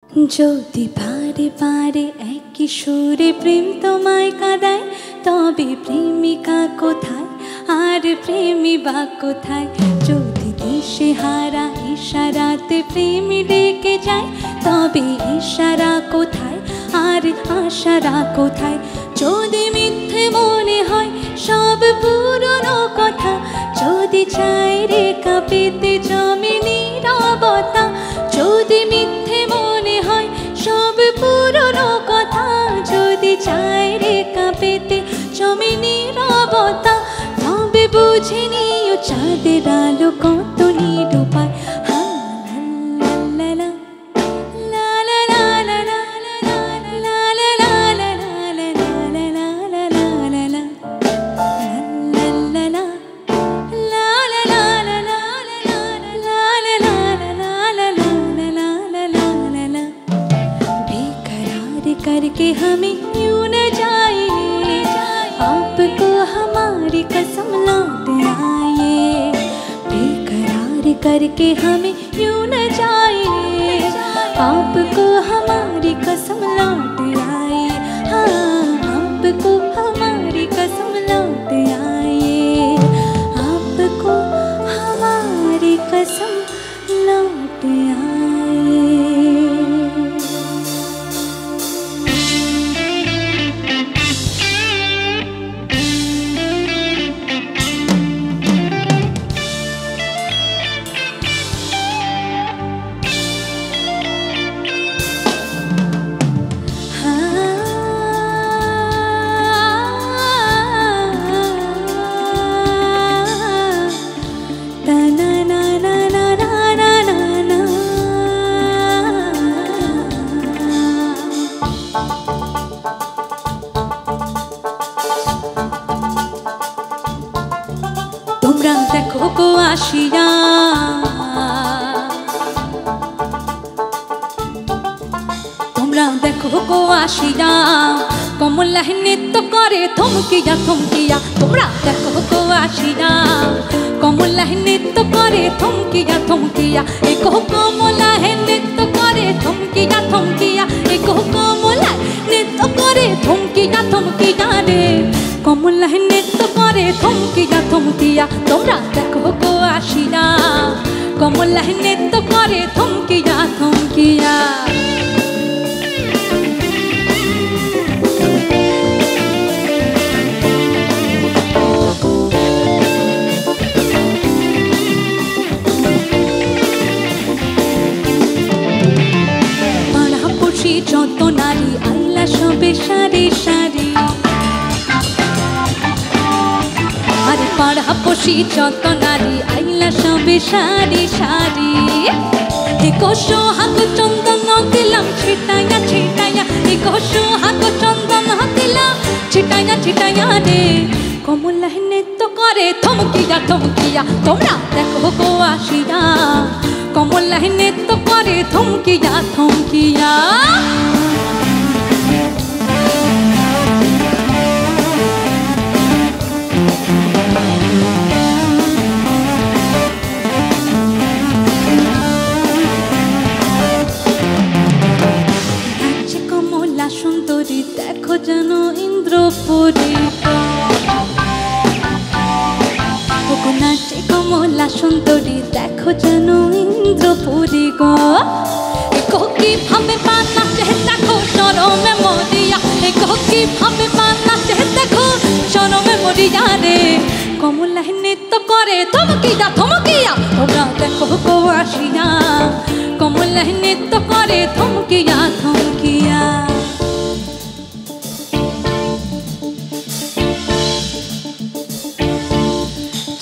যদি বারে বারে একই সুরে প্রেম তোমায় কাঁদায়, তবে প্রেমিকা কোথায় আর প্রেমী বা কোথায়? যদি দিশে হারা ইশারাতে প্রেম ডেকে যায়, তবে ইশারা কোথায় আর আশারা কোথায়? যদি মিথ্যে মনে হয় সব পুরনো কথা, যদি চাই রেখা পেতে জমে নীরবতা, যদি মিথ্যে মনে হয় সব পুরনো কথা, যদি চাই রেখা পেতে জমে নীরবতা, তবে বুঝে নিও চাঁদের আলো কত নিরূপায়। करके हमें यूं न जाए, आपको हमारी कसम लौट आए। बेकरार करके हमें यूं न जाए, आपको हमारी कसम लौट आए। हाँ, आपको हमारी कसम लौट आए, आपको हमारी कसम लौट आए। তোমরা দেখো গো আসিয়া, তোমরা দেখো গো আসিয়া, কমলা নৃত্য করে থমকিয়া থমকিয়া। তোমরা দেখো গো আসিয়া, কমলা নৃত্য করে থমকিয়া থমকিয়া। এই কমলা নৃত্য করে থমকিয়া থমকিয়া, এই কমলা নৃত্য করে থমকিয়া থমকিয়া রে, কমলা নৃত্য করে থমকিয়া থমকিয়া। তোমরা দেখো গো আসিয়া, কমলা নৃত্য করে থমকিয়া থমকিয়া। পাড়াপড়শি যত নারী আইলা সবে সারি সারি, আরে পাড়াপড়শি যত নারী আইলা সবে সারি সারি। এগো সোহাগ চন্দন দিলাম ছিটাইয়া ছিটাইয়া, এগো সোহাগ চন্দন দিলাম ছিটাইয়া ছিটাইয়া রে, কমলা নৃত্য করে থমকিয়া থমকিয়া। তোমরা দেখো গো আসিয়া, কমলা নৃত্য করে থমকিয়া থমকিয়া। সুন্দরী দেখো যেন ইন্দ্রপুরী, নাচে কমলা সুন্দরী দেখো যেন ইন্দ্রপুরী গো। এগো কিভাবে পা নাচে দেখো শরমে মরিয়া, এগো কিভাবে পা নাচে দেখো শরমে মরিয়া রে, কমলা নৃত্য করে থমকিয়া থমকিয়া। তোমরা দেখো গো আসিয়া, কমলা নৃত্য করে থমকিয়া থমকিয়া।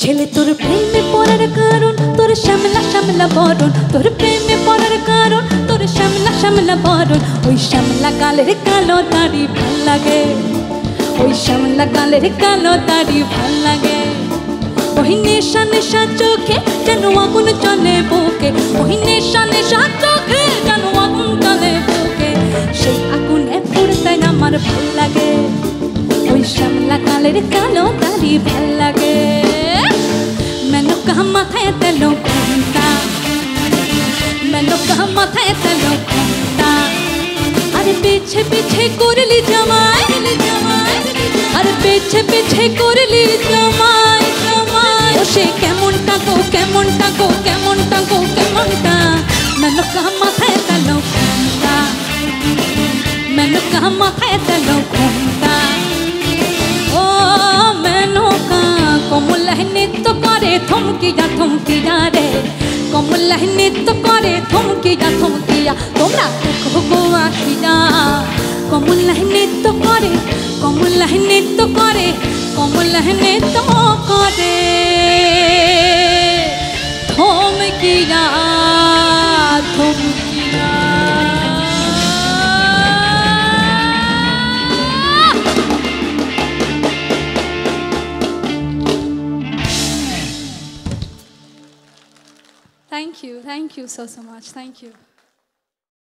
ছেলে তোর প্রেমে পড়ার কারণ তোর শ্যামলা শ্যামলা বরণ, তোর প্রেমে পড়ার কারণ তোর শ্যামলা শ্যামলা বরণ। ওই শ্যামলা গালের কালো দাড়ি ভাল লাগে, ওই শ্যামলা গালের কালো দাড়ি ভাল লাগে। ওই নেশা নেশা চোখে যেন আগুন চলে বুকে, ওই নেশা নেশা চোখে যেন আগুন চলে বুকে। সেই আগুনে পুড়তে আমার ভাল লাগে, ওই শ্যামলা গালের কালো দাড়ি ভাল লাগে। মেনকা মাথায় তেলো ঘুমটা, মেনকা মাথায় তেলো ঘুমটা। পিছে পিছে করলি জমাই জমাই ও সে কেমনটা গো কেমনটা গো কেমনটা গো কেমনটা মেনকা মাথায় দিল ঘুমটা মেনকা মাথায় দিল ঘুমটা ও মেনকা কমলা নৃত্য করে থমকিয়া রে কমলা নৃত্য করে থমকিয়া তোমরা দেখো গো আখিয়া কমলা নৃত্য করে কমলা নৃত্য করে কমলা নৃত্য করে থমকিয়া থমকিয়া Thank you so much. Thank you.